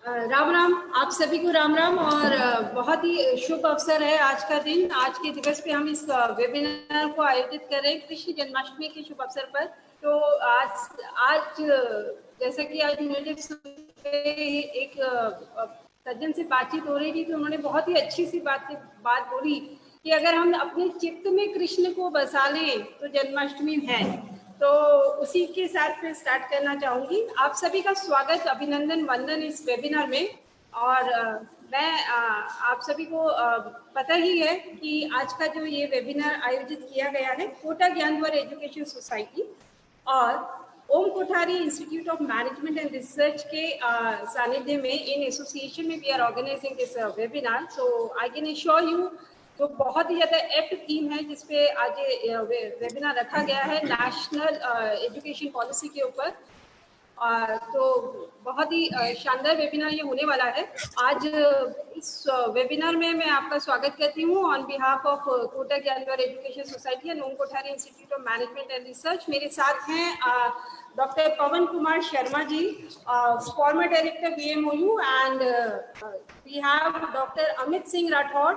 राम राम, आप सभी को राम राम। और बहुत ही शुभ अवसर है आज का दिन। आज के दिवस पे हम इस वेबिनार को आयोजित कर रहे हैं कृष्ण जन्माष्टमी के शुभ अवसर पर। तो आज जैसा कि आज मेरे एक सज्जन से बातचीत हो रही थी, तो उन्होंने बहुत ही अच्छी सी बात बोली कि अगर हम अपने चित्त में कृष्ण को बसा लें तो जन्माष्टमी है। तो उसी के साथ मैं स्टार्ट करना चाहूंगी। आप सभी का स्वागत, अभिनंदन, वंदन इस वेबिनार में। और मैं आप सभी को पता ही है कि आज का जो ये वेबिनार आयोजित किया गया है कोटा ज्ञानवर एजुकेशन सोसाइटी और Om Kothari institute of management and research के सानिध्य में इन एसोसिएशन में we are organizing this webinar. So I can assure you, तो बहुत ही ज़्यादा एप्ट थीम है जिसपे आज वेबिनार रखा गया है नेशनल एजुकेशन पॉलिसी के ऊपर। तो बहुत ही शानदार वेबिनार ये होने वाला है। आज इस वेबिनार में मैं आपका स्वागत करती हूँ on behalf of Kota Gyanvar education society and Om Kothari institute of management and research. मेरे साथ हैं doctor Pawan Kumar Sharma ji, former director VMOU, and we have doctor Amit Singh Rathore,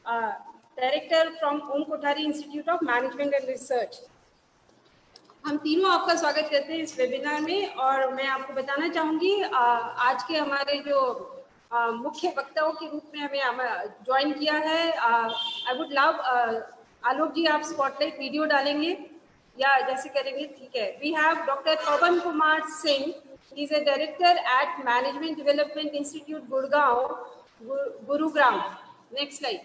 director from Om Kothari institute of management and research. हम तीनों आपका स्वागत करते हैं इस वेबिनार में। और मैं आपको बताना चाहूँगी आज के हमारे जो मुख्य वक्ताओं के रूप में हमें ज्वाइन किया है। आई वुड लव, आलोक जी आप स्पॉटलाइट वीडियो डालेंगे या जैसे करेंगे, ठीक है। We have doctor Pawan Kumar Singh, he is a director at management development institute Gurgaon, Gurugram. Next slide.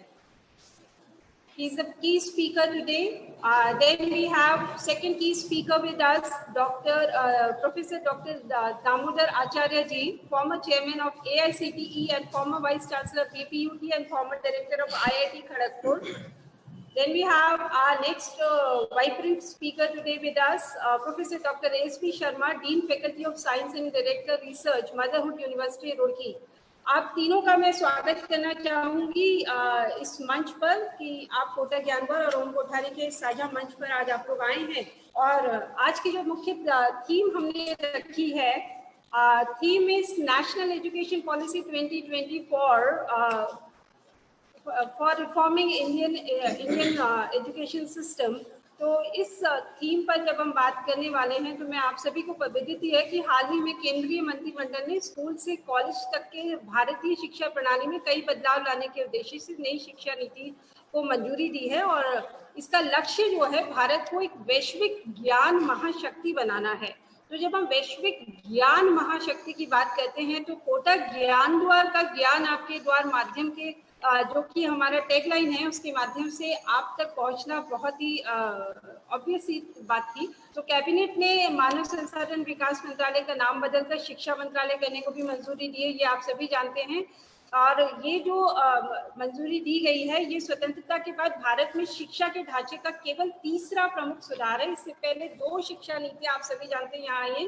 He is the key speaker today. Then we have second key speaker with us, Professor Dr. Damodar Acharya ji, former chairman of AICTE and former vice chancellor of BPUT and former director of IIT Kharagpur. Then we have our next vibrant speaker today with us, Professor Dr. S.B. Sharma, Dean Faculty of Science and Director Research, Motherhood University, Roorkee. आप तीनों का मैं स्वागत करना चाहूंगी इस मंच पर कि आप कोटा ज्ञानवर और ओम कोठारी के साझा मंच पर आज आप लोग आए हैं। और आज की जो मुख्य थीम हमने रखी है, theme is national education policy 2020 for reforming Indian education system. तो इस थीम पर जब हम बात करने वाले हैं तो मैं आप सभी को विदित है कि हाल ही में केंद्रीय मंत्रिमंडल ने स्कूल से कॉलेज तक के भारतीय शिक्षा प्रणाली में कई बदलाव लाने के उद्देश्य से नई शिक्षा नीति को मंजूरी दी है। और इसका लक्ष्य जो है भारत को एक वैश्विक ज्ञान महाशक्ति बनाना है। तो जब हम वैश्विक ज्ञान महाशक्ति की बात करते हैं तो कोटा ज्ञान द्वार का ज्ञान आपके द्वार माध्यम के जो कि हमारा टैगलाइन है उसके माध्यम से आप तक पहुंचना बहुत ही ऑब्वियस बात थी। तो कैबिनेट ने मानव संसाधन विकास मंत्रालय का नाम बदलकर शिक्षा मंत्रालय करने को भी मंजूरी दी है, ये आप सभी जानते हैं। और ये जो मंजूरी दी गई है ये स्वतंत्रता के बाद भारत में शिक्षा के ढांचे का केवल तीसरा प्रमुख सुधार है। इससे पहले दो शिक्षा नीतियां आप सभी जानते हैं यहाँ आई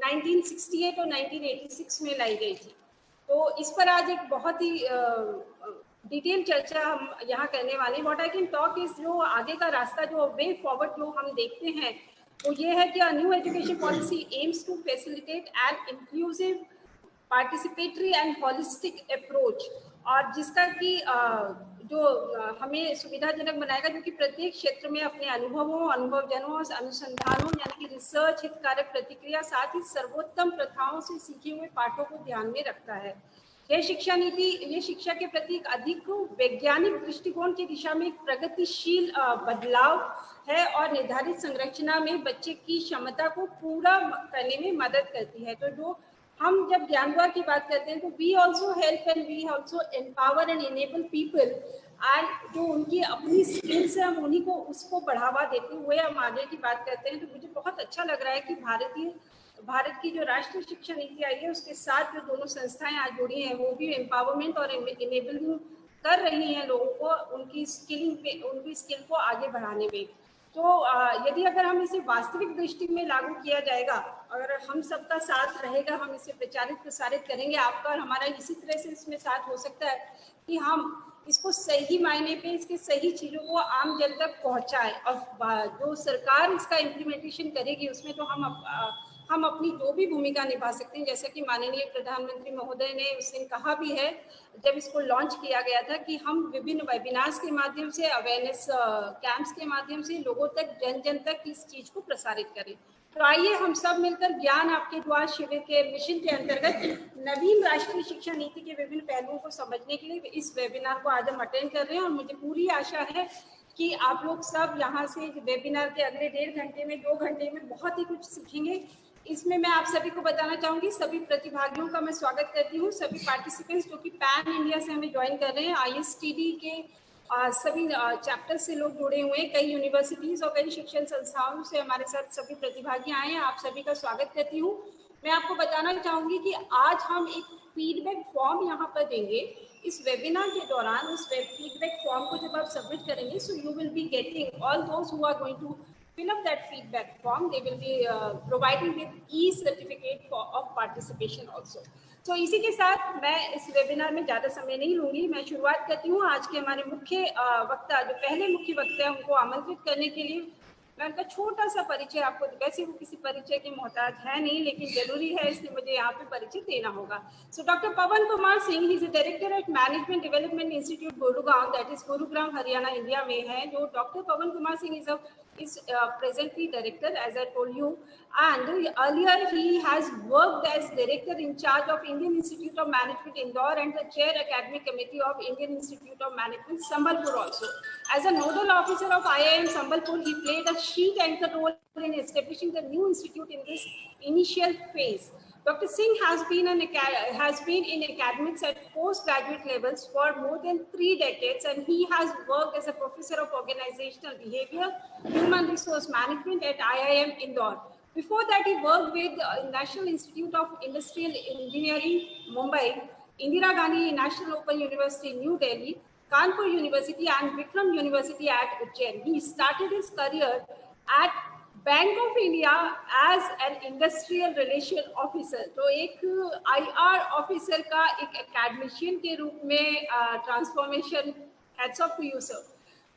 1968 और 1986 में लाई गई थी। तो इस पर आज एक बहुत ही डिटेल चर्चा हम यहाँ करने वाले हैं। What I can talk is जो आगे का रास्ता, जो वे फॉरवर्ड जो हम देखते हैं वो ये है कि new education policy aims to facilitate an inclusive, participatory and holistic approach, और जिसका कि जो हमें सुविधाजनक बनाएगा, जो कि प्रत्येक क्षेत्र में अपने अनुभवों, अनुभवजनों, अनुसंधानों यानी कि रिसर्च, हितकारक प्रतिक्रिया, साथ ही सर्वोत्तम प्रथाओं से सीखे हुए पाठों को ध्यान में रखता है। यह शिक्षा नीति ये शिक्षा के प्रति एक अधिक वैज्ञानिक दृष्टिकोण की दिशा में एक प्रगतिशील बदलाव है और निर्धारित संरचना में बच्चे की क्षमता को पूरा करने में मदद करती है। तो जो हम जब ज्ञानद्वार की बात करते हैं तो we also help and we also empower and enable people, and जो उनकी अपनी स्किल्स है हम उन्हीं को उसको बढ़ावा देते हुए हम आगे की बात करते हैं। तो मुझे बहुत अच्छा लग रहा है कि भारत की जो राष्ट्रीय शिक्षा नीति आई है उसके साथ जो दोनों संस्थाएं आज जुड़ी हैं वो भी एम्पावरमेंट और इनेबलिंग कर रही हैं लोगों को उनकी स्किल को आगे बढ़ाने में। तो यदि अगर हम इसे वास्तविक दृष्टि में लागू किया जाएगा, अगर हम सबका साथ रहेगा, हम इसे प्रचारित प्रसारित करेंगे, आपका और हमारा इसी तरह से इसमें साथ हो सकता है कि हम इसको सही मायने पे इसके सही चीज़ों को आम जन तक पहुँचाएं। और जो सरकार इसका इम्प्लीमेंटेशन करेगी उसमें तो हम हम अपनी जो भी भूमिका निभा सकते हैं, जैसा कि माननीय प्रधानमंत्री महोदय ने उस दिन कहा भी है जब इसको लॉन्च किया गया था कि हम विभिन्न वेबिनार्स के माध्यम से, अवेयरनेस कैंप्स के माध्यम से लोगों तक, जन जन तक इस चीज को प्रसारित करें। तो आइए हम सब मिलकर ज्ञान आपके द्वार शिविर के मिशन के अंतर्गत नवीन राष्ट्रीय शिक्षा नीति के विभिन्न पहलुओं को समझने के लिए इस वेबिनार को आज हम अटेंड कर रहे हैं। और मुझे पूरी आशा है कि आप लोग सब यहाँ से वेबिनार के अगले 1.5 घंटे में, 2 घंटे में बहुत ही कुछ सीखेंगे। इसमें मैं आप सभी को बताना चाहूंगी, सभी प्रतिभागियों का मैं स्वागत करती हूँ। सभी पार्टिसिपेंट्स जो कि पैन इंडिया से हमें ज्वाइन कर रहे हैं, ISTD के सभी चैप्टर से लोग जुड़े हुए हैं, कई यूनिवर्सिटीज और कई शिक्षण संस्थाओं से हमारे साथ सभी प्रतिभागी आए हैं। आप सभी का स्वागत करती हूँ। मैं आपको बताना चाहूंगी कि आज हम एक फीडबैक फॉर्म यहाँ पर देंगे इस वेबिनार के दौरान। उस फीडबैक फॉर्म को जब आप सबमिट करेंगे, so you will be getting all those who are going to fill up that feedback form, they will be providing with e-certificate of participation also. So इसी के साथ मैं इस वेबिनार में ज़्यादा समय नहीं लूंगी, मैं शुरुआत करती हूँ। आज के हमारे मुख्य वक्ता, जो पहले मुख्य वक्ता है, उनको आमंत्रित करने के लिए मैं उनका छोटा सा परिचय आपको, वैसे वो किसी परिचय के मोहताज है नहीं, लेकिन जरूरी है इसलिए मुझे यहाँ पे परिचय देना होगा। So doctor Pawan Kumar Singh, he is director at management development institute Gurugram, that is Gurugram Haryana India में है। जो doctor Pawan Kumar Singh is presently director, as I told you, and earlier he has worked as director in charge of Indian Institute of Management Indore and the chair academic committee of Indian Institute of Management Sambalpur also. As a nodal officer of IIM Sambalpur, he played a sheet anchor role in establishing the new institute in this initial phase. Dr. Singh has been in academics at postgraduate levels for more than 3 decades, and he has worked as a professor of organizational behavior, human resource management at IIM Indore. Before that, he worked with National Institute of Industrial Engineering, Mumbai, Indira Gandhi National Open University, New Delhi, Kanpur University, and Vikram University at Ujjain. He started his career at bank of India as an industrial relation officer. तो एक IR officer का एक academician के रूप में transformation, hats off to you sir.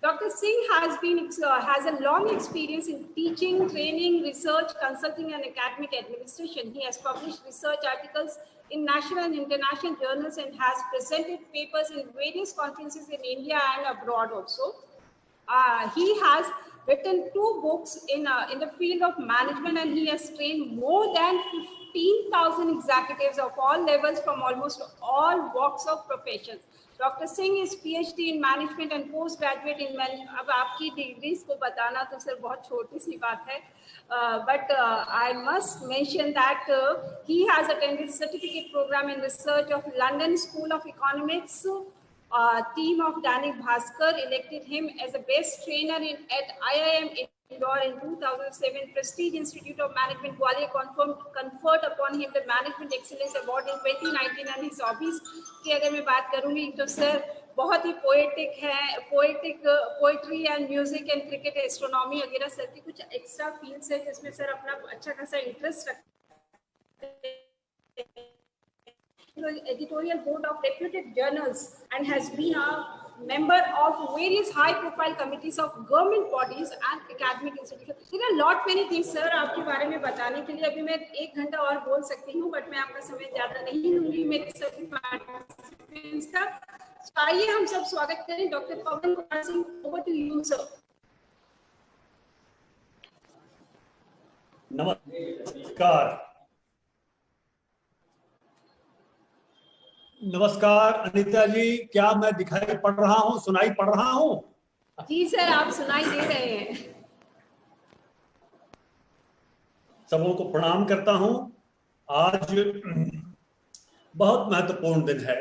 Dr. Singh has a long experience in teaching, training, research, consulting, and academic administration. He has published research articles in national and international journals and has presented papers in various conferences in India and abroad also. He has written 2 books in the field of management, and he has trained more than 15,000 executives of all levels from almost all walks of professions. Dr. Singh is PhD in management and postgraduate in management. अब आपकी degrees को बताना तो sir बहुत छोटी सी बात है, but I must mention that he has attended certificate program in research of London School of Economics. Team of Dainik Bhaskar elected him as a best trainer at IIM Indore in 2007. Prestige Institute of Management Gwalior conferred upon him the Management Excellence Award in 2019. And his hobbies की अगर मैं बात करूँगी तो sir बहुत ही poetic है, poetry and music and cricket, astronomy वगैरह sir की कुछ एक्स्ट्रा फील्ड्स है जिसमें सर अपना अच्छा खासा इंटरेस्ट रखते हैं। Editorial board of reputed journals and has been a member of various high-profile committees of government bodies and academic institutions. There are lot many things sir आपके बारे में बताने के लिए। अभी मैं 1 घंटा और बोल सकती हूँ, बट मैं आपका समय ज्यादा नहीं लूंगी मेरे सभी पार्टिसिपेंट्स का। आइए हम सब स्वागत करें doctor Pawan Kumar Singh. Over to you sir. नमस्कार अनीता जी, क्या मैं दिखाई पड़ रहा हूँ, सुनाई पड़ रहा हूँ? जी सर, आप सुनाई दे रहे हैं। सबों को प्रणाम करता हूँ। आज बहुत महत्वपूर्ण दिन है।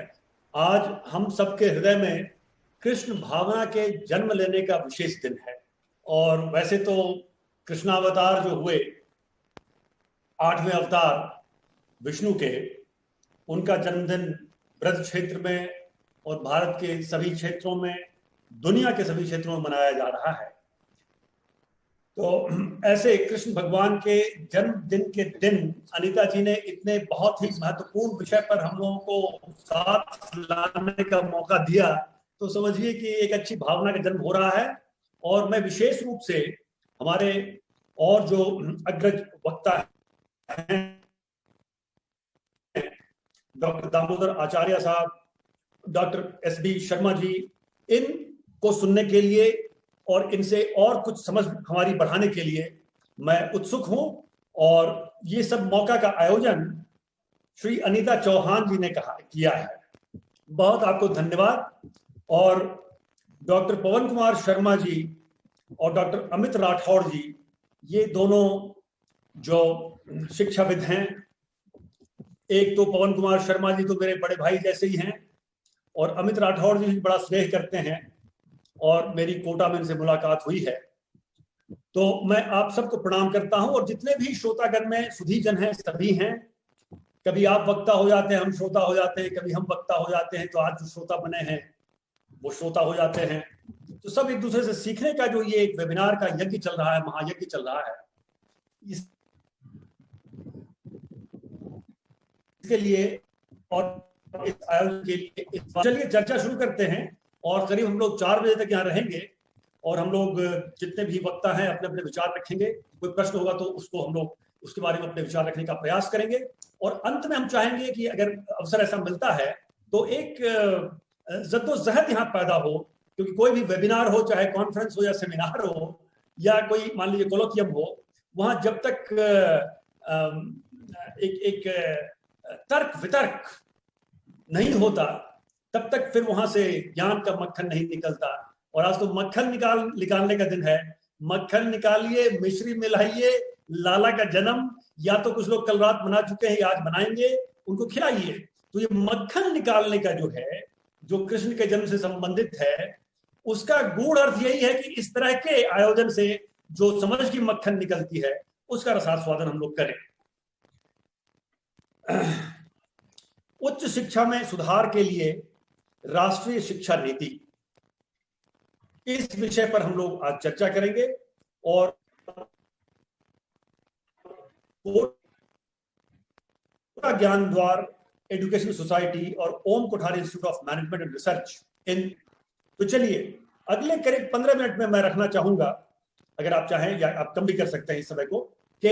आज हम सबके हृदय में कृष्ण भावना के जन्म लेने का विशेष दिन है। और वैसे तो कृष्णावतार जो हुए, 8वें अवतार विष्णु के, उनका जन्मदिन ब्रज क्षेत्र में और भारत के सभी क्षेत्रों में, दुनिया के सभी क्षेत्रों में मनाया जा रहा है। तो ऐसे कृष्ण भगवान के जन्मदिन के दिन अनीता जी ने इतने बहुत ही महत्वपूर्ण विषय पर हम लोगों को साथ लाने का मौका दिया, तो समझिए कि एक अच्छी भावना का जन्म हो रहा है। और मैं विशेष रूप से हमारे और जो अग्रज वक्ता हैं डॉक्टर दामोदर आचार्य साहब, डॉक्टर एसबी शर्मा जी, इनको सुनने के लिए और इनसे और कुछ समझ हमारी बढ़ाने के लिए मैं उत्सुक हूं। और ये सब मौका का आयोजन श्री अनीता चौहान जी ने किया है। बहुत आपको धन्यवाद। और डॉक्टर पवन कुमार शर्मा जी और डॉक्टर अमित राठौड़ जी, ये दोनों जो शिक्षाविद हैं, एक तो पवन कुमार शर्मा जी तो मेरे बड़े भाई जैसे ही हैं, और अमित राठौड़ जी बड़ा स्नेह करते हैं, और मेरी कोटा में इनसे मुलाकात हुई है। तो मैं आप सबको प्रणाम करता हूं। और जितने भी श्रोतागण में सुधीजन हैं, सभी हैं। कभी आप वक्ता हो जाते हैं, हम श्रोता हो जाते हैं, कभी हम वक्ता हो जाते हैं, तो आज जो श्रोता बने हैं वो श्रोता हो जाते हैं। तो सब एक दूसरे से सीखने का जो ये एक वेबिनार का यज्ञ चल रहा है, महायज्ञ चल रहा है, इसके लिए और इस आयोजन के लिए चलिए चर्चा शुरू करते हैं। और करीब हम लोग 4 बजे तक यहाँ रहेंगे, और हम लोग जितने भी वक्ता हैं अपने अपने विचार रखेंगे। कोई प्रश्न होगा तो उसको हम लोग उसके बारे में अपने विचार रखने का प्रयास करेंगे। और अंत में हम चाहेंगे कि अगर अवसर ऐसा मिलता है तो एक जद्दोजहद यहाँ पैदा हो, क्योंकि कोई भी वेबिनार हो, चाहे कॉन्फ्रेंस हो या सेमिनार हो या कोई मान लीजिए कोलोकियम हो, वहां जब तक एक तर्क वितर्क नहीं होता तब तक फिर वहां से ज्ञान का मक्खन नहीं निकलता। और आज तो मक्खन निकालने का दिन है। मक्खन निकालिए, मिश्री मिलाइए, लाला का जन्म या तो कुछ लोग कल रात मना चुके हैं या आज मनाएंगे, उनको खिलाइए। तो ये मक्खन निकालने का जो है, जो कृष्ण के जन्म से संबंधित है, उसका गूढ़ अर्थ यही है कि इस तरह के आयोजन से जो समझ की मक्खन निकलती है उसका रसास्वादन हम लोग करें। उच्च शिक्षा में सुधार के लिए राष्ट्रीय शिक्षा नीति, इस विषय पर हम लोग आज चर्चा करेंगे। और ज्ञान द्वार एजुकेशन सोसाइटी और Om Kothari institute of management and research इन। तो चलिए अगले करीब 15 मिनट में मैं रखना चाहूंगा, अगर आप चाहें या आप कम भी कर सकते हैं इस समय को, कि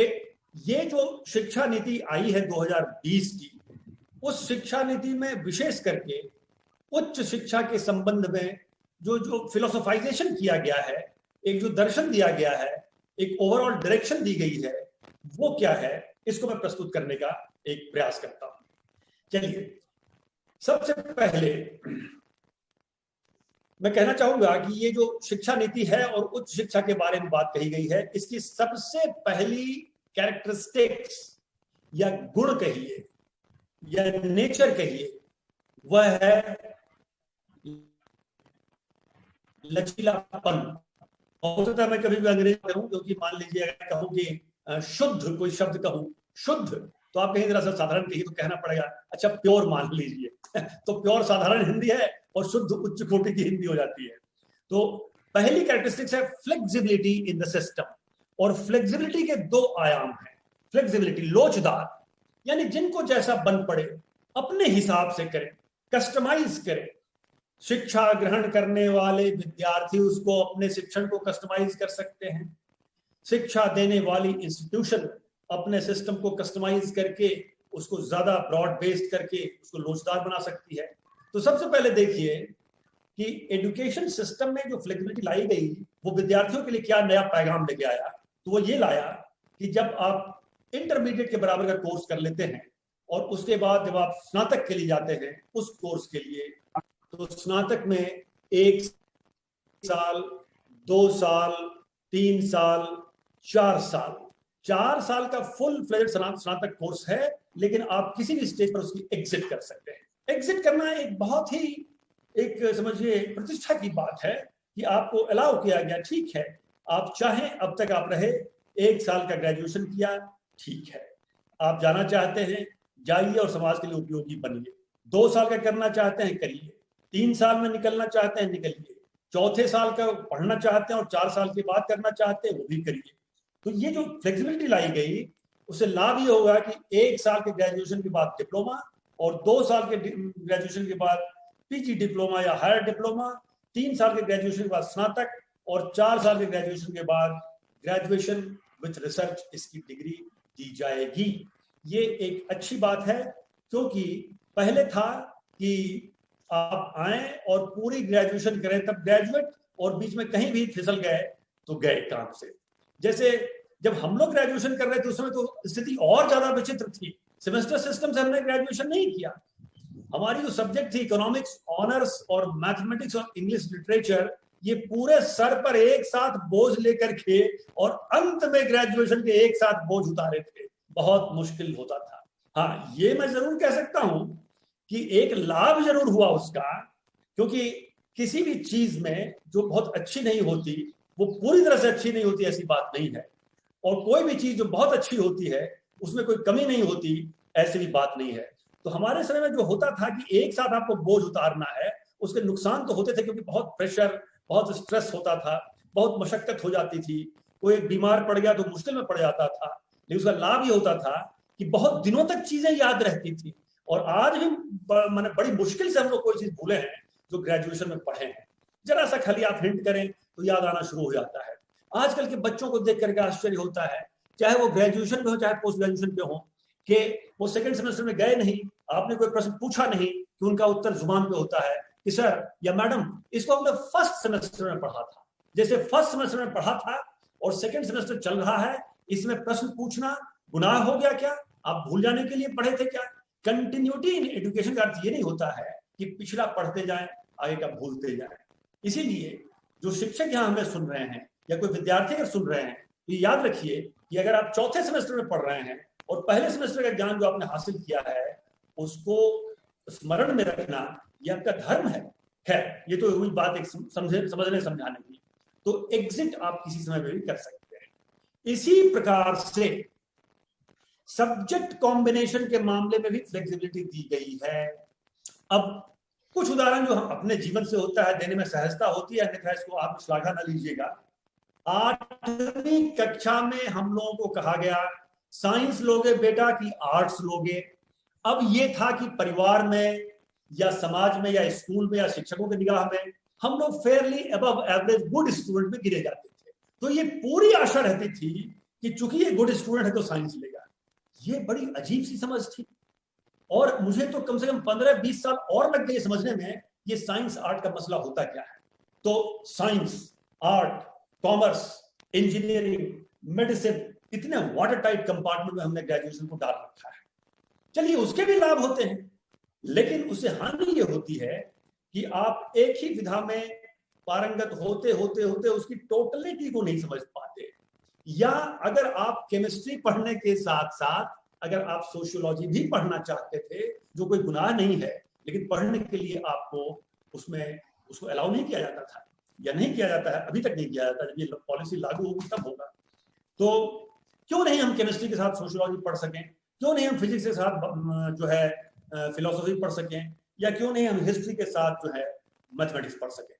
ये जो शिक्षा नीति आई है 2020 की, उस शिक्षा नीति में विशेष करके उच्च शिक्षा के संबंध में जो फिलोसोफाइजेशन किया गया है, एक जो दर्शन दिया गया है, एक ओवरऑल डायरेक्शन दी गई है, वो क्या है, इसको मैं प्रस्तुत करने का एक प्रयास करता हूं। चलिए सबसे पहले मैं कहना चाहूंगा कि ये जो शिक्षा नीति है और उच्च शिक्षा के बारे में बात कही गई है, इसकी सबसे पहली कैरेक्टरिस्टिक्स या गुण कहिए या नेचर कहिए, वह है लचीलापन। हो सकता है मैं कभी भी अंग्रेजी कहूं, क्योंकि मान लीजिए अगर कहूं कि शुद्ध कोई शब्द कहूं, शुद्ध, तो आप कहीं जरा सा साधारण कहिए तो कहना पड़ेगा अच्छा प्योर मान लीजिए तो प्योर साधारण हिंदी है और शुद्ध उच्च कोटि की हिंदी हो जाती है। तो पहली कैरेक्टरिस्टिक्स है फ्लेक्सिबिलिटी इन द सिस्टम। और फ्लेक्सिबिलिटी के 2 आयाम हैं। फ्लेक्सिबिलिटी लोचदार, यानी जिनको जैसा बन पड़े अपने हिसाब से करें, कस्टमाइज करें। शिक्षा ग्रहण करने वाले विद्यार्थी उसको अपने शिक्षण को कस्टमाइज कर सकते हैं। शिक्षा देने वाली इंस्टीट्यूशन अपने सिस्टम को कस्टमाइज करके उसको ज्यादा ब्रॉड बेस्ड करके उसको लोचदार बना सकती है। तो सबसे पहले देखिए कि एजुकेशन सिस्टम में जो फ्लेक्सिबिलिटी लाई गई वो विद्यार्थियों के लिए क्या नया पैगाम लेके आया। तो वो ये लाया कि जब आप इंटरमीडिएट के बराबर का कोर्स कर लेते हैं और उसके बाद जब आप स्नातक के लिए जाते हैं उस कोर्स के लिए, तो स्नातक में 1 साल, 2 साल, 3 साल, 4 साल, 4 साल का फुल फ्लेज्ड स्नातक कोर्स है। लेकिन आप किसी भी स्टेज पर उसकी एग्जिट कर सकते हैं। एग्जिट करना एक बहुत ही एक समझिए प्रतिष्ठा की बात है कि आपको अलाउ किया गया। ठीक है, आप चाहें अब तक आप रहे, 1 साल का ग्रेजुएशन किया, ठीक है, आप जाना चाहते हैं जाइए और समाज के लिए उपयोगी बनिए। 2 साल का करना चाहते हैं करिए, 3 साल में निकलना चाहते हैं निकलिए, 4थे साल का पढ़ना चाहते हैं और 4 साल के बाद करना चाहते हैं वो भी करिए। तो ये जो फ्लेक्सिबिलिटी लाई गई उससे लाभ ये होगा कि 1 साल के ग्रेजुएशन के बाद डिप्लोमा और 2 साल के ग्रेजुएशन के बाद पीजी डिप्लोमा या हायर डिप्लोमा, 3 साल के ग्रेजुएशन के बाद स्नातक और 4 साल के ग्रेजुएशन के बाद ग्रेजुएशन विद रिसर्च, इसकी डिग्री दी जाएगी। ये एक अच्छी बात है, क्योंकि पहले था कि आप आए और पूरी ग्रेजुएशन करें तब ग्रेजुएट, और बीच में कहीं भी फिसल गए तो गए काम से। जैसे जब हम लोग ग्रेजुएशन कर रहे थे उस समय तो स्थिति और ज्यादा विचित्र थी। सेमेस्टर सिस्टम से हमने ग्रेजुएशन नहीं किया। हमारी जो सब्जेक्ट थी इकोनॉमिक्स ऑनर्स और मैथमेटिक्स और इंग्लिश लिटरेचर, ये पूरे सर पर एक साथ बोझ लेकर के और अंत में ग्रेजुएशन के एक साथ बोझ उतारे थे। बहुत मुश्किल होता था। हाँ, ये मैं जरूर कह सकता हूं कि एक लाभ जरूर हुआ उसका, क्योंकि किसी भी चीज में जो बहुत अच्छी नहीं होती वो पूरी तरह से अच्छी नहीं होती, ऐसी बात नहीं है। और कोई भी चीज जो बहुत अच्छी होती है उसमें कोई कमी नहीं होती, ऐसी भी बात नहीं है। तो हमारे समय में जो होता था कि एक साथ आपको बोझ उतारना है, उसके नुकसान तो होते थे, क्योंकि बहुत प्रेशर, बहुत स्ट्रेस होता था, बहुत मशक्कत हो जाती थी। कोई बीमार पड़ गया तो मुश्किल में पड़ जाता था। लेकिन उसका लाभ ये होता था कि बहुत दिनों तक चीजें याद रहती थी। और आज भी मैंने बड़ी मुश्किल से हम लोग कोई चीज भूले हैं जो ग्रेजुएशन में पढ़े हैं। जरा सा खाली आप हिंट करें तो याद आना शुरू हो जाता है। आजकल के बच्चों को देख करके आश्चर्य होता है, चाहे वो ग्रेजुएशन में हो चाहे पोस्ट ग्रेजुएशन पे हो, कि वो सेकंड सेमेस्टर में गए नहीं, आपने कोई प्रश्न पूछा नहीं कि उनका उत्तर जुबान पे होता है कि सर या मैडम इसको हमने फर्स्ट सेमेस्टर में पढ़ा था। जैसे फर्स्ट सेमेस्टर में पढ़ा था और सेकंड सेमेस्टर चल रहा है, इसमें प्रश्न पूछना गुनाह हो गया क्या? आप भूल जाने के लिए पढ़े थे क्या? कंटिन्यूटी इन एजुकेशन का अर्थ ये नहीं होता है कि पिछला पढ़ते जाएं आगे का भूलते जाएं। इसीलिए जो शिक्षक यहाँ हमें सुन रहे हैं या कोई विद्यार्थी अगर सुन रहे हैं, ये याद रखिए कि अगर आप चौथे सेमेस्टर में पढ़ रहे हैं और पहले सेमेस्टर का ज्ञान जो आपने हासिल किया है उसको स्मरण में रखना ये आपका धर्म है। ये तो हुई बात एक समझने समझाने की। तो एग्जिट आप किसी समय में भी कर सकते हैं। इसी प्रकार से सब्जेक्ट कॉम्बिनेशन के मामले में भी फ्लेक्सिबिलिटी दी गई है। अब कुछ उदाहरण जो हम अपने जीवन से होता है, देने में सहजता होती है, अन्यथा इसको आप श्लाघा न लीजिएगा। 8वीं कक्षा में हम लोगों को कहा गया साइंस लोगे बेटा कि आर्ट्स लोगे। अब ये था कि परिवार में या समाज में या स्कूल में या शिक्षकों की निगाह में हम लोग Fairlie above average good student में गिरे जाते थे। तो ये पूरी आशा रहती थी कि चूंकि ये गुड स्टूडेंट है तो साइंस लेगा। ये बड़ी अजीब सी समझ थी, और मुझे तो कम से कम 15-20 साल और लग गए समझने में ये साइंस आर्ट का मसला होता क्या है। तो science, art, commerce, engineering, medicine, इतने वाटर टाइट कंपार्टमेंट में हमने ग्रेजुएशन को डाल रखा है। चलिए उसके भी लाभ होते हैं, लेकिन उससे हानि ये होती है कि आप एक ही विधा में पारंगत होते होते होते उसकी टोटलिटी को नहीं समझ पाते। या अगर आप केमिस्ट्री पढ़ने के साथ साथ अगर आप सोशियोलॉजी भी पढ़ना चाहते थे, जो कोई गुनाह नहीं है, लेकिन पढ़ने के लिए आपको उसमें उसको अलाउ नहीं किया जाता था या नहीं किया जाता है, अभी तक नहीं किया जाता। जब ये पॉलिसी लागू होगी तब होगा। तो क्यों नहीं हम केमिस्ट्री के साथ सोशियोलॉजी पढ़ सकें? क्यों नहीं हम फिजिक्स के साथ जो है फिलोसफी पढ़ सकें? या क्यों नहीं हम हिस्ट्री के साथ जो है मैथमेटिक्स पढ़ सकें?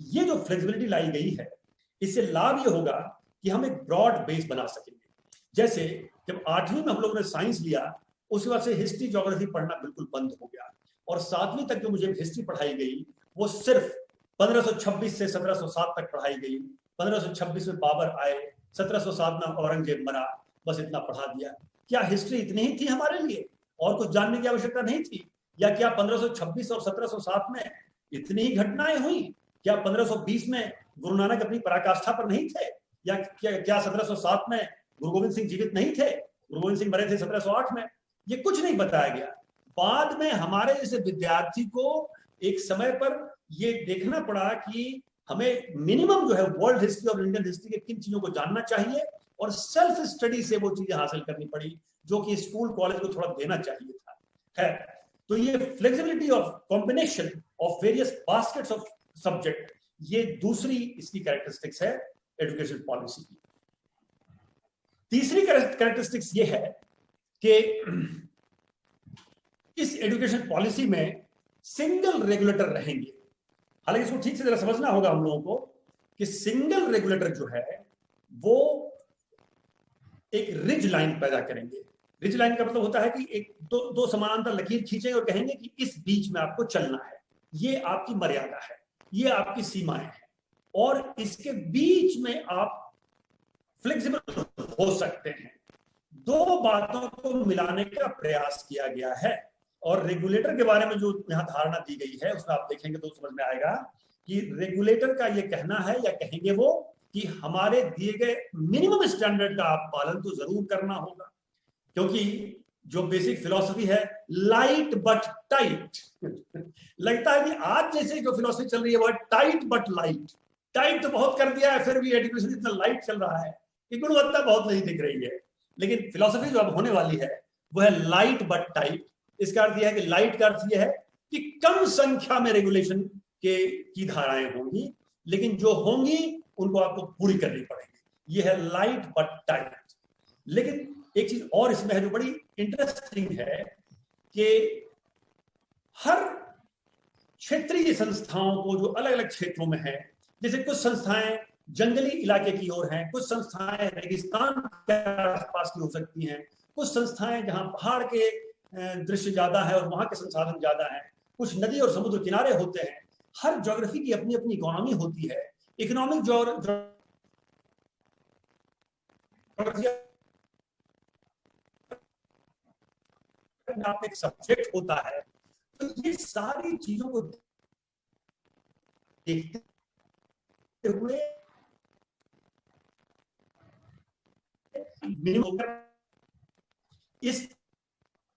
ये जो फ्लेक्सिबिलिटी लाई गई है, इससे लाभ ये होगा कि हम एक ब्रॉड बेस बना सकेंगे। जैसे जब 8वीं में हम लोगों ने साइंस लिया, उसके बाद से हिस्ट्री ज्योग्राफी पढ़ना बिल्कुल बंद हो गया, और 7वीं तक जो मुझे हिस्ट्री पढ़ाई गई वो सिर्फ 1526 से 1707 तक पढ़ाई गई। 1526 में बाबर आए, 1707 में औरंगजेब मरा, बस इतना पढ़ा दिया। क्या हिस्ट्री इतनी ही थी हमारे लिए? और कुछ जानने की आवश्यकता नहीं थी? या क्या 1526 और 1707 में इतनी ही घटनाएं हुई? क्या 1520 में गुरु नानक अपनी पराकाष्ठा पर नहीं थे? या क्या 1707 में गुरु गोविंद सिंह जीवित नहीं थे? गुरु गोविंद सिंह मरे थे 1708 में। ये कुछ नहीं बताया गया। बाद में हमारे जैसे विद्यार्थी को एक समय पर ये देखना पड़ा कि हमें मिनिमम जो है वर्ल्ड हिस्ट्री और इंडियन हिस्ट्री के किन चीजों को जानना चाहिए, और सेल्फ स्टडी से वो चीजें हासिल करनी पड़ी जो कि स्कूल कॉलेज को थोड़ा देना चाहिए था। है तो ये flexibility of combination of various baskets of subject, ये दूसरी इसकी कैरेक्टरिस्टिक्स है एजुकेशन पॉलिसी की। तीसरी कैरेक्टरिस्टिक्स ये है कि इस एजुकेशन पॉलिसी में सिंगल रेगुलेटर रहेंगे। हालांकि इसको ठीक से जरा समझना होगा हम लोगों को कि सिंगल रेगुलेटर जो है वो एक रिज लाइन पैदा करेंगे। रिज लाइन का मतलब होता है कि एक दो समानांतर लकीर खींचेंगे और कहेंगे कि इस बीच में आपको चलना है, ये आपकी मर्यादा है, ये आपकी सीमाएं हैं, और इसके बीच में आप फ्लेक्सिबल हो सकते हैं। दो बातों को मिलाने का प्रयास किया गया है। और रेगुलेटर के बारे में जो यहाँ धारणा दी गई है उसमें आप देखेंगे तो समझ में आएगा कि रेगुलेटर का ये कहना है, या कहेंगे वो, कि हमारे दिए गए मिनिमम स्टैंडर्ड का आप पालन तो जरूर करना होगा, क्योंकि जो बेसिक फिलॉसफी है लाइट बट टाइट लगता है कि आज जैसे जो फिलॉसफी चल रही है वो टाइट बट लाइट। टाइट तो बहुत कर दिया है, फिर भी एजुकेशन इतना लाइट चल रहा है कि गुणवत्ता बहुत नहीं दिख रही है। लेकिन फिलॉसफी जो अब होने वाली है वो है लाइट बट टाइट। इसका अर्थ यह है कि लाइट का अर्थ यह है कि कम संख्या में रेगुलेशन की धाराएं होंगी, लेकिन जो होंगी उनको आपको पूरी करनी पड़ेगी। यह है लाइट बट टाइट। लेकिन एक चीज और इसमें है जो बड़ी इंटरेस्टिंग है कि हर क्षेत्रीय संस्थाओं को जो अलग अलग क्षेत्रों में है, जैसे कुछ संस्थाएं जंगली इलाके की ओर हैं, कुछ संस्थाएं रेगिस्तान के आसपास की हो सकती हैं, कुछ संस्थाएं जहां पहाड़ के दृश्य ज्यादा है और वहां के संसाधन ज्यादा हैं, कुछ नदी और समुद्र किनारे होते हैं। हर ज्योग्राफी की अपनी अपनी इकोनॉमी होती है। इकोनॉमिक एक सब्जेक्ट होता है। तो ये सारी चीजों को देखते हुए इस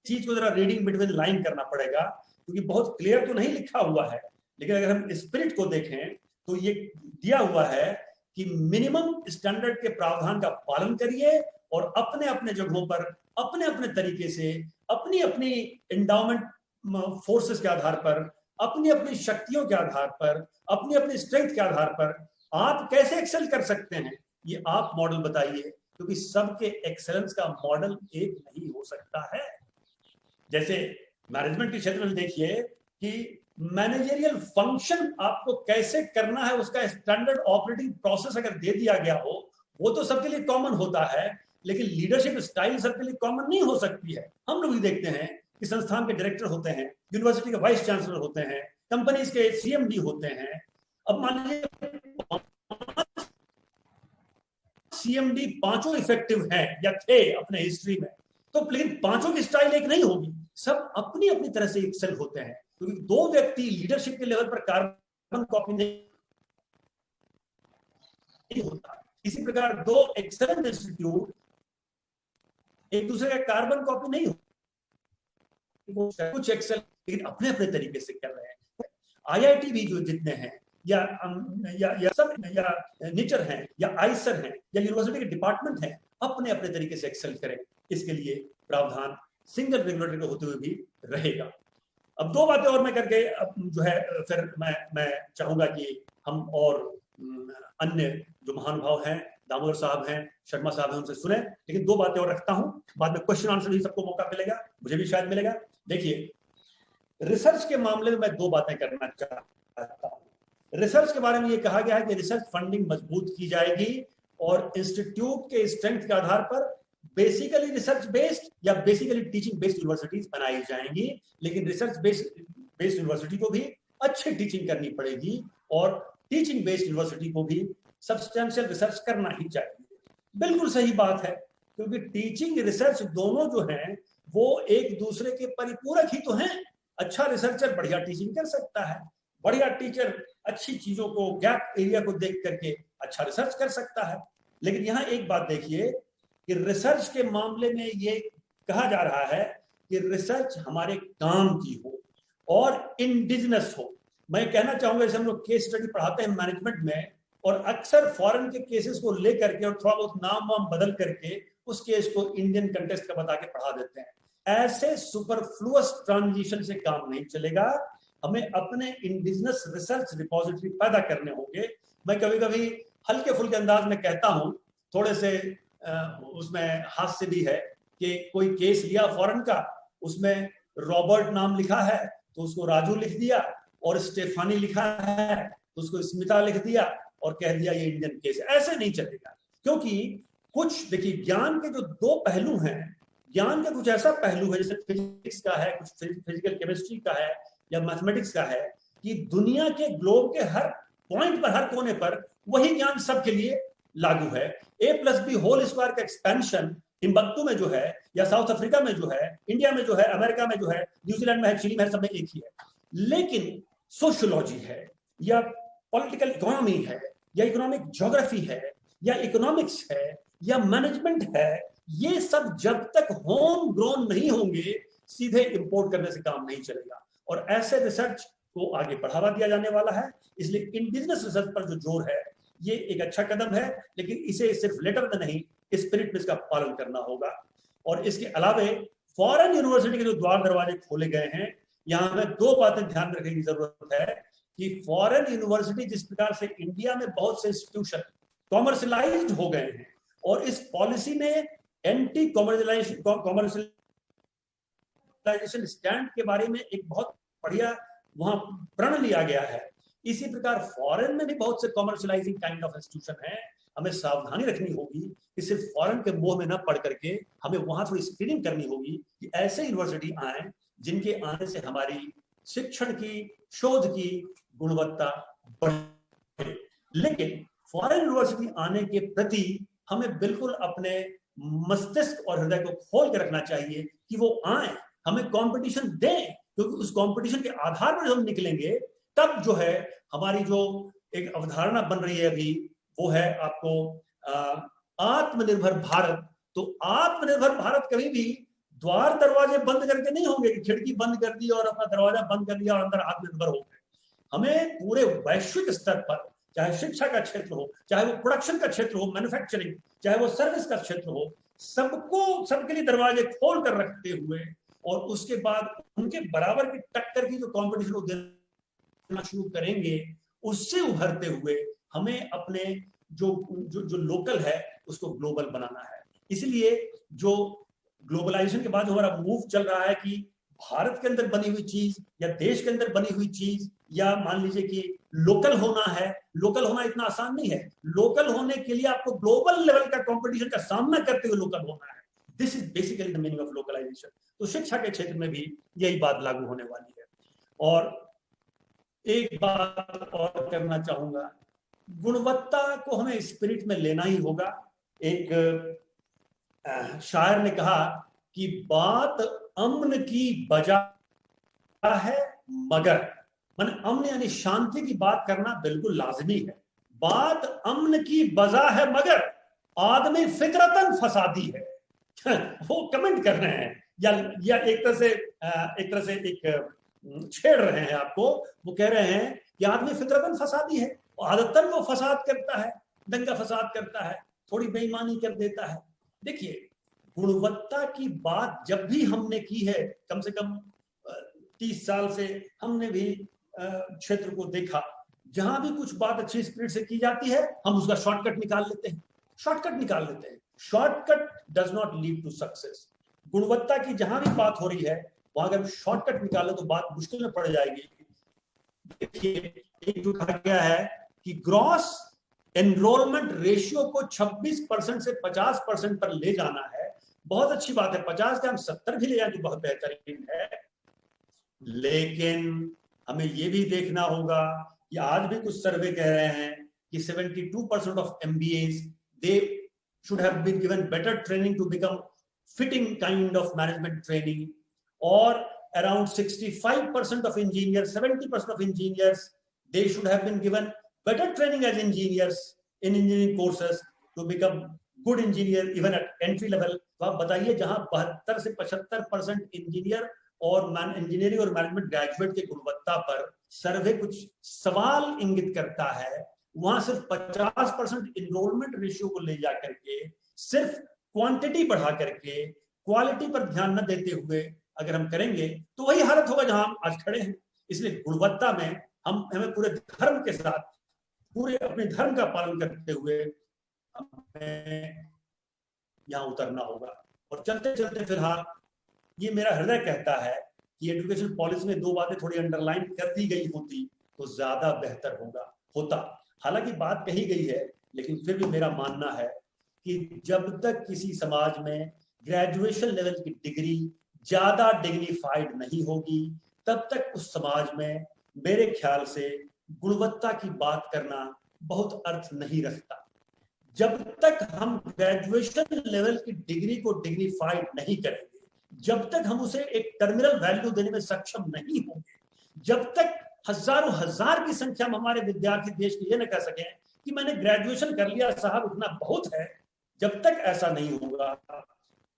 चीज को जरा रीडिंग बिटवीन लाइन करना पड़ेगा, क्योंकि बहुत क्लियर तो नहीं लिखा हुआ है, लेकिन अगर हम स्पिरिट को देखें तो ये दिया हुआ है कि मिनिमम स्टैंडर्ड के प्रावधान का पालन करिए और अपने अपने जगहों पर अपने अपने तरीके से अपनी अपनी एंडाउमेंट फोर्सेस के आधार पर, अपनी अपनी शक्तियों के आधार पर, अपनी अपनी स्ट्रेंथ के आधार पर आप कैसे एक्सेल कर सकते हैं, ये आप मॉडल बताइए, क्योंकि सबके एक्सेलेंस का मॉडल एक नहीं हो सकता है। जैसे मैनेजमेंट के क्षेत्र में देखिए कि मैनेजरियल फंक्शन आपको कैसे करना है, उसका स्टैंडर्ड ऑपरेटिंग प्रोसेस अगर दे दिया गया हो वो तो सबके लिए कॉमन होता है, लेकिन लीडरशिप स्टाइल सबके लिए कॉमन नहीं हो सकती है। हम लोग भी देखते हैं कि संस्थान के डायरेक्टर होते हैं, यूनिवर्सिटी के वाइस चांसलर होते हैं, कंपनीज के सीएमडी होते हैं। अब मान लीजिए सीएमडी पांचों इफेक्टिव हैं या थे अपने हिस्ट्री में, तो लेकिन पांचों की स्टाइल एक नहीं होगी, सब अपनी अपनी तरह से एक्सेल होते हैं, क्योंकि दो व्यक्ति लीडरशिप के लेवल पर कार्बन कॉपी नहीं होता। इसी प्रकार दो एक्सेलेंट इंस्टीट्यूट एक दूसरे का कार्बन कॉपी नहीं होता, कुछ एक्सेल लेकिन अपने अपने तरीके से कर रहे हैं। आईआईटी भी जो जितने हैं या सब या निचर हैं या आईसर हैं या यूनिवर्सिटी के डिपार्टमेंट हैं, अपने अपने तरीके से एक्सेल करें। इसके लिए प्रावधान सिंगल रेगुलेटर के होते हुए भी रहेगा। अब दो बातें और मैं करके अब जो है फिर मैं चाहूंगा कि हम और अन्य जो महानुभाव हैं, दामोदर साहब हैं, शर्मा साहब हैं, उनसे सुने। लेकिन दो बातें और रखता हूं, बाद में क्वेश्चन आंसर भी सबको मौका मिलेगा, मुझे भी शायद मिलेगा। देखिए, रिसर्च के मामले में मैं दो बातें करना चाहता हूं। रिसर्च के बारे में ये कहा गया है कि रिसर्च फंडिंग मजबूत की जाएगी और इंस्टीट्यूट के स्ट्रेंथ के आधार पर बेसिकली रिसर्च बेस्ड या बेसिकली टीचिंग बेस्ड यूनिवर्सिटीज बनाई जाएंगी। लेकिन रिसर्च बेस्ड यूनिवर्सिटी को भी अच्छी टीचिंग करनी पड़ेगी और टीचिंग बेस्ड यूनिवर्सिटी को भी सब्सटेंशियल रिसर्च करना ही चाहिए। बिल्कुल सही बात है, क्योंकि टीचिंग रिसर्च दोनों जो हैं वो एक दूसरे के परिपूरक ही तो हैं। अच्छा रिसर्चर बढ़िया टीचिंग कर सकता है, बढ़िया टीचर अच्छी चीजों को, गैप एरिया को देख करके अच्छा रिसर्च कर सकता है। लेकिन यहाँ एक बात देखिए कि रिसर्च के मामले में ये कहा जा रहा है कि रिसर्च हमारे काम की हो और इंडिजिनस हो। मैं कहना चाहूंगा, जैसे हम लोग केस स्टडी पढ़ाते हैं मैनेजमेंट में, और अक्सर फॉरेन के केसेस को लेकर के और थोड़ा बहुत नाम वाम बदल करके उस केस को इंडियन कंटेक्स्ट का बता के पढ़ा देते हैं। ऐसे सुपरफ्लुअस ट्रांजिशन से काम नहीं चलेगा। हमें अपने इंडिजिनस रिसर्च रिपोजिटरी पैदा करने होंगे। मैं कभी कभी हल्के फुल्के अंदाज में कहता हूं, थोड़े से उसमें हास्य भी है, कि कोई केस लिया फॉरेन का, उसमें रॉबर्ट नाम लिखा है तो उसको राजू लिख दिया, और स्टेफानी लिखा है तो उसको स्मिता लिख दिया और कह दिया ये इंडियन केस है। ऐसे नहीं चलेगा, क्योंकि कुछ देखिए, ज्ञान के जो दो पहलू हैं, ज्ञान का कुछ ऐसा पहलू है जैसे फिजिक्स का है, कुछ फिजिकल केमिस्ट्री का है या मैथमेटिक्स का है, कि दुनिया के ग्लोब के हर पॉइंट पर, हर कोने पर वही ज्ञान सबके लिए लागू है। a + b होल स्क्वायर का एक्सपेंशन टिम्बक्टू में जो है, या साउथ अफ्रीका में जो है, इंडिया में जो है, अमेरिका में जो है, न्यूजीलैंड में है, चिली में है, सब में एक ही है। लेकिन सोशियोलॉजी है, या पॉलिटिकल इकोनॉमी है, या इकोनॉमिक ज्योग्राफी है, या इकोनॉमिक्स है, या मैनेजमेंट है, ये सब जब तक होम ग्रोन नहीं होंगे, सीधे इंपोर्ट करने से काम नहीं चलेगा। और ऐसे रिसर्च को आगे बढ़ावा दिया जाने वाला है। इसलिए इंडिजिनस रिसर्च पर जो जोर है, ये एक अच्छा कदम है, लेकिन इसे सिर्फ लेटर में नहीं, स्पिरिट में इसका पालन करना होगा। और इसके अलावे फॉरेन यूनिवर्सिटी के जो द्वार दरवाजे खोले गए हैं, यहां हमें दो बातें ध्यान रखने की जरूरत है कि फॉरेन यूनिवर्सिटी जिस प्रकार से इंडिया में बहुत से इंस्टीट्यूशन कॉमर्शलाइज्ड हो गए हैं, और इस पॉलिसी में एंटी कॉमर्शलाइजेशन स्टैंड के बारे में एक बहुत बढ़िया वहां प्रण लिया गया है। इसी प्रकार फॉरेन में भी बहुत से कॉमर्शलाइजिंग काइंड ऑफ इंस्टीट्यूशन है। हमें सावधानी रखनी होगी कि सिर्फ फॉरेन के मोह में न पड़ करके हमें वहां थोड़ी स्क्रीनिंग करनी होगी कि ऐसे यूनिवर्सिटी आए जिनके आने से हमारी शिक्षण की, शोध की गुणवत्ता बढ़े। लेकिन फॉरेन यूनिवर्सिटी आने के प्रति हमें बिल्कुल अपने मस्तिष्क और हृदय को खोल के रखना चाहिए कि वो आए, हमें कंपटीशन दें, क्योंकि उस कंपटीशन के आधार पर जब हम निकलेंगे, तब जो है हमारी जो एक अवधारणा बन रही है अभी, वो है आपको आत्मनिर्भर भारत। तो आत्मनिर्भर भारत कभी भी द्वार दरवाजे बंद करके नहीं होंगे कि खिड़की बंद कर दी और अपना दरवाजा बंद कर दिया और अंदर आत्मनिर्भर हो गए। हमें पूरे वैश्विक स्तर पर, चाहे शिक्षा का क्षेत्र हो, चाहे वो प्रोडक्शन का क्षेत्र हो, मैन्युफैक्चरिंग, चाहे वो सर्विस का क्षेत्र हो, सबको, सबके लिए दरवाजे खोल कर रखते हुए, और उसके बाद उनके बराबर की टक्कर की जो कॉम्पिटिशन को देना शुरू करेंगे, उससे उभरते हुए हमें अपने जो लोकल है उसको ग्लोबल बनाना है। इसलिए जो ग्लोबलाइजेशन के बाद जो हमारा मूव चल रहा है कि भारत के अंदर बनी हुई चीज या देश के अंदर बनी हुई चीज, या मान लीजिए कि लोकल होना है, लोकल होना इतना आसान नहीं है। लोकल होने के लिए आपको ग्लोबल लेवल का कंपटीशन का सामना करते हुए लोकल होना है। This is basically the meaning of localisation. तो शिक्षा के क्षेत्र में भी यही बात लागू होने वाली है। और एक बात और करना चाहूंगा, गुणवत्ता को हमें स्पिरिट में लेना ही होगा। एक शायर ने कहा कि बात अमन की बजा है, मगर मन अमन यानी शांति की बात करना बिल्कुल लाजमी है। बात अमन की बजा है, मगर आदमी फितरतन फसादी है। वो कमेंट कर रहे हैं, या एक तरह से छेड़ रहे हैं आपको। वो कह रहे हैं कि आदमी फितरतन फसादी है, आदतन वो फसाद करता है, दंगा फसाद करता है, थोड़ी बेईमानी कर देता है। देखिए, गुणवत्ता की बात जब भी हमने की है, कम से कम 30 साल से हमने भी क्षेत्र को देखा, जहां भी कुछ बात अच्छी स्पिरिट से की जाती है, हम उसका शॉर्टकट निकाल लेते हैं। Shortcut does not lead to success. गुणवत्ता की जहां भी बात हो रही है, वहां अगर शॉर्टकट निकाले तो बात मुश्किल में पड़ जाएगी। देखिए, एक जो कहा गया है कि ग्रॉस एनरोलमेंट रेशियो को 26% से 50% पर ले जाना है। बहुत अच्छी बात है, 50 से हम 70 भी ले जाए तो बहुत बेहतरीन है। लेकिन हमें यह भी देखना होगा कि आज भी कुछ सर्वे कह रहे हैं कि 72% of MBAs they should have been given better training to become fitting kind of management training, or around 65% of engineers, 70% of engineers, they should have been given better training as engineers in engineering courses to become good engineer even at entry level। तो आप बताइए, जहां 72 से 75% engineer और engineering और management graduate की गुणवत्ता पर सर्वे कुछ सवाल इंगित करता है, वहां सिर्फ 50% इनरोलमेंट रेशियो को ले जा करके, सिर्फ क्वांटिटी बढ़ा करके क्वालिटी पर ध्यान न देते हुए अगर हम करेंगे तो वही हालत होगा जहां हम आज खड़े हैं। इसलिए गुणवत्ता में हमें पूरे धर्म के साथ, पूरे अपने धर्म का पालन करते हुए हमें यहां उतरना होगा। और चलते चलते फिलहाल ये मेरा हृदय कहता है कि एजुकेशन पॉलिसी में दो बातें थोड़ी अंडरलाइन कर दी गई होती तो ज्यादा बेहतर होता। हालांकि बात कही गई है, लेकिन फिर भी मेरा मानना है कि जब तक किसी समाज में ग्रेजुएशन लेवल की डिग्री ज्यादा डिग्निफाइड नहीं होगी, तब तक उस समाज में मेरे ख्याल से गुणवत्ता की बात करना बहुत अर्थ नहीं रखता। जब तक हम ग्रेजुएशन लेवल की डिग्री को डिग्निफाइड नहीं करेंगे, जब तक हम उसे एक टर्मिनल वैल्यू देने में सक्षम नहीं होंगे, जब तक हजारों हजार की संख्या में हमारे विद्यार्थी देश के ये न कह सकें कि मैंने ग्रेजुएशन कर लिया साहब, इतना बहुत है, जब तक ऐसा नहीं होगा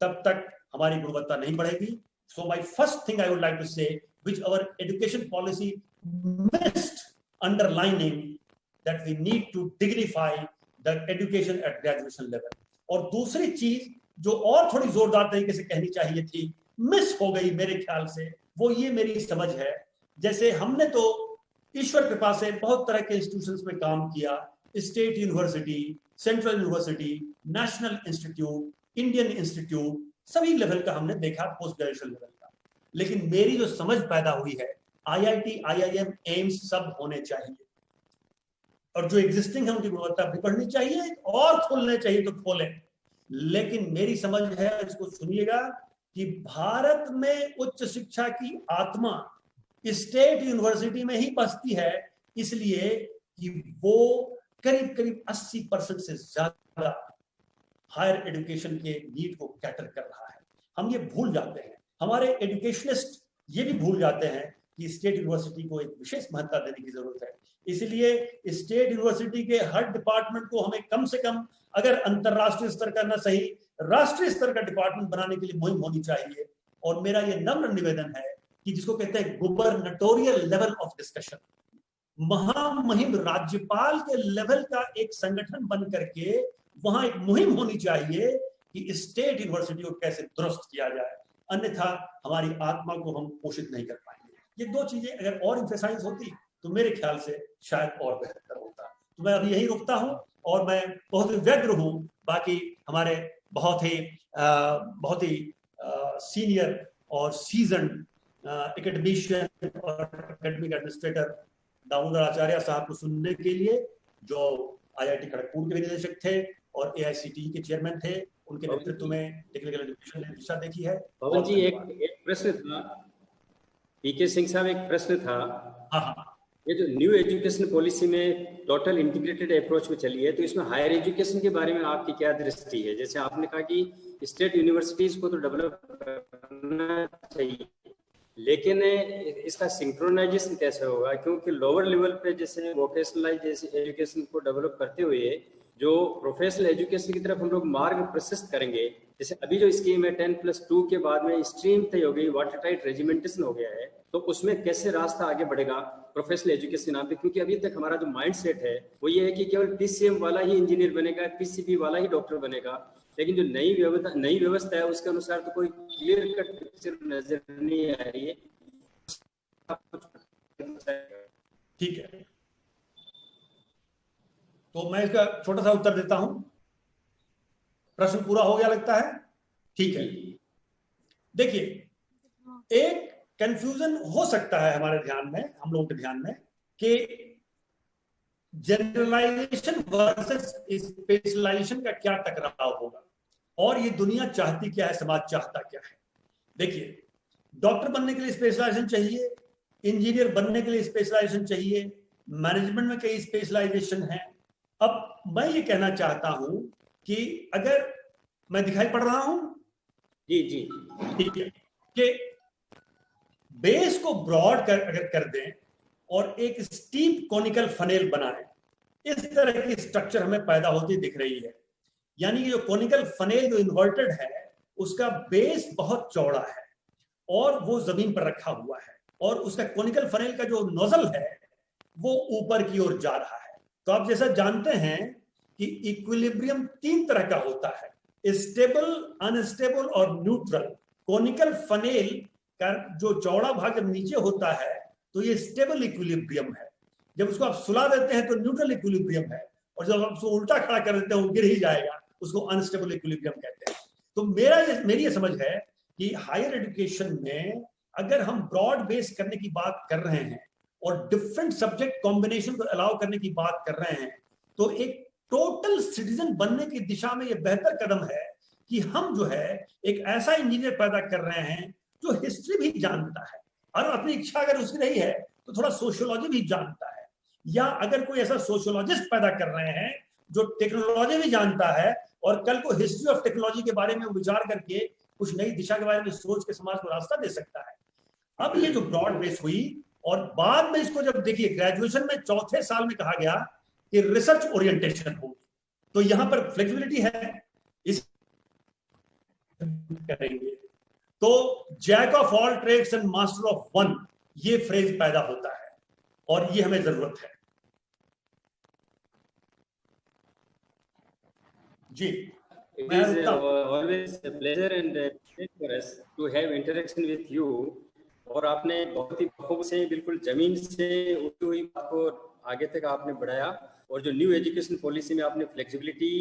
तब तक हमारी गुणवत्ता नहीं बढ़ेगी. So my first thing I would like to say, which our education policy missed underlining, that we need to dignify the education at graduation level. और दूसरी चीज जो और थोड़ी जोरदार तरीके से कहनी चाहिए थी, मिस हो गई मेरे ख्याल से, वो ये मेरी समझ है. जैसे हमने तो ईश्वर कृपा से बहुत तरह के इंस्टीट्यूशंस में काम किया, state university, central university, national institute, Indian institute, सभी लेवल का हमने देखा, पोस्ट ग्रेजुएशन लेवल का. लेकिन मेरी जो समझ पैदा हुई है, आईआईटी, आईआईएम, एम्स सब होने चाहिए, और जो एग्जिस्टिंग है उनकी गुणवत्ता भी बढ़नी चाहिए, और खोलने चाहिए तो खोलें. लेकिन मेरी समझ है, इसको सुनिएगा, कि भारत में उच्च शिक्षा की आत्मा स्टेट यूनिवर्सिटी में ही बसती है, इसलिए कि वो करीब करीब 80% से ज्यादा हायर एजुकेशन के नीड को कैटर कर रहा है. हम ये भूल जाते हैं, हमारे एजुकेशनिस्ट ये भी भूल जाते हैं कि स्टेट यूनिवर्सिटी को एक विशेष महत्ता देने की जरूरत है. इसलिए स्टेट यूनिवर्सिटी के हर डिपार्टमेंट को हमें कम से कम, अगर अंतरराष्ट्रीय स्तर का ना सही, राष्ट्रीय स्तर का डिपार्टमेंट बनाने के लिए मुहिम होनी चाहिए. और मेरा ये नम्र निवेदन है कि जिसको कहते हैं गुबर्नेटोरियल लेवल ऑफ डिस्कशन, महामहिम राज्यपाल के लेवल का एक संगठन बन करके वहां एक मुहिम होनी चाहिए कि स्टेट यूनिवर्सिटी को कैसे दुरुस्त किया जाए, अन्यथा हमारी आत्मा को हम पोषित नहीं कर पाएंगे. ये दो चीजें अगर और एम्फेसाइज होती तो मेरे ख्याल से शायद और बेहतर होता. तो मैं अभी यही रुकता हूं, और मैं बहुत ही व्यग्र हूं. बाकी हमारे बहुत ही सीनियर और सीजन्ड एकेडमिशियन और एकेडमिक एडमिनिस्ट्रेटर दामोदर आचार्य साहब को सुनने के लिए, जो आईआईटी खड़गपुर के निदेशक थे और एआईसीटीई के चेयरमैन थे. उनके नेतृत्व में टेक्निकल एजुकेशन ने दिशा देखी है. पवन जी, एक प्रश्न था, पीके सिंह साहब, एक प्रश्न था. हाँ, ये जो न्यू एजुकेशन पॉलिसी में टोटल इंटीग्रेटेड अप्रोच में चली है, तो इसमें हायर एजुकेशन के बारे में आपकी क्या दृष्टि है? जैसे आपने कहा कि स्टेट यूनिवर्सिटीज को तो डेवलप करना चाहिए, लेकिन इसका सिंक्रोनाइजेशन कैसे होगा? क्योंकि लोअर लेवल पे जैसे वोकेशनलाइज एजुकेशन को डेवलप करते हुए जो प्रोफेशनल एजुकेशन की तरफ हम लोग मार्ग प्रशस्त करेंगे, जैसे अभी जो स्कीम है 10+2 के बाद में स्ट्रीम तय हो गई, वाटर टाइट रेजिमेंटेशन हो गया है, तो उसमें कैसे रास्ता आगे बढ़ेगा प्रोफेशनल एजुकेशन नाम पे? क्योंकि अभी तक हमारा जो माइंड सेट है वो ये है कि केवल पीसीएम वाला ही इंजीनियर बनेगा, पीसीबी वाला ही डॉक्टर बनेगा, लेकिन जो नई व्यवस्था है उसके अनुसार तो कोई क्लियर कट पिक्चर नजर नहीं आ रही है. ठीक है, तो मैं इसका छोटा सा उत्तर देता हूं. प्रश्न पूरा हो गया लगता है? ठीक है. देखिए, एक कंफ्यूजन हो सकता है हमारे ध्यान में, हम लोगों के ध्यान में, कि जनरलाइजेशन वर्सेस स्पेशलाइजेशन का क्या टकराव होगा, और ये दुनिया चाहती क्या है, समाज चाहता क्या है. देखिए, डॉक्टर बनने के लिए स्पेशलाइजेशन चाहिए, इंजीनियर बनने के लिए स्पेशलाइजेशन चाहिए, मैनेजमेंट में कई स्पेशलाइजेशन है. अब मैं ये कहना चाहता हूं कि अगर मैं दिखाई पड़ रहा हूं? जी, ठीक है, कि बेस को ब्रॉड अगर कर दें और एक स्टीप कॉनिकल फनेल बनाएं, इस तरह की स्ट्रक्चर हमें पैदा होती दिख रही है. यानी कि जो कॉनिकल फनेल जो इन्वर्टेड है, उसका बेस बहुत चौड़ा है और वो जमीन पर रखा हुआ है, और उसका कॉनिकल फनेल का जो नोजल है वो ऊपर की ओर जा रहा है. तो आप जैसा जानते हैं कि इक्विलिब्रियम 3 तरह का होता है, स्टेबल, अनस्टेबल और न्यूट्रल. कॉनिकल फनेल का जो चौड़ा भाग जब नीचे होता है तो ये स्टेबल इक्विलिब्रियम है, जब उसको आप सुला देते हैं तो न्यूट्रल इक्विलिब्रियम है, और जब आप उसको उल्टा खड़ा कर देते हैं वो गिर ही जाएगा, उसको अनस्टेबल इक्विलिब्रियम कहते हैं. तो मेरी ये समझ है कि हायर एजुकेशन में अगर हम ब्रॉड बेस करने की बात कर रहे हैं और डिफरेंट सब्जेक्ट कॉम्बिनेशन को अलाउ करने की बात कर रहे हैं, तो एक टोटल सिटीजन बनने की दिशा में यह बेहतर कदम है कि हम जो है एक ऐसा इंजीनियर पैदा कर रहे हैं जो हिस्ट्री भी जानता है, और अपनी इच्छा अगर उसकी रही है तो थोड़ा सोशियोलॉजी भी जानता है, या अगर कोई ऐसा सोशियोलॉजिस्ट पैदा कर रहे हैं जो टेक्नोलॉजी भी जानता है और कल को हिस्ट्री ऑफ टेक्नोलॉजी के बारे में विचार करके कुछ नई दिशा के बारे में सोच के समाज को रास्ता दे सकता है। अब ये जो ब्रॉड बेस हुई और बाद में इसको जब देखिए ग्रेजुएशन में चौथे साल में कहा गया कि रिसर्च ओरिएंटेशन होगी, तो यहां पर फ्लेक्सिबिलिटी है, इस करेंगे तो jack of all trades and master of one, ये फ्रेज पैदा होता है और ये हमें जरूरत है। जी, It is always a pleasure and a pleasure for us to have interaction with you। और आपने बहुत ही बखूबी से बिल्कुल जमीन से उठी हुई बात को आगे तक आपने बढ़ाया, और जो न्यू एजुकेशन पॉलिसी में आपने flexibility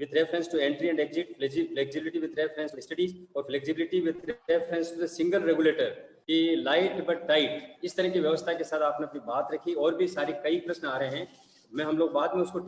with reference to entry and exit, flexibility with reference to studies और flexibility with reference to the single regulator कि लाइट बट टाइट, इस तरह की व्यवस्था के साथ आपने अपनी बात रखी। और भी सारी कई प्रश्न आ रहे हैं, मैं हम लोग बाद में उसको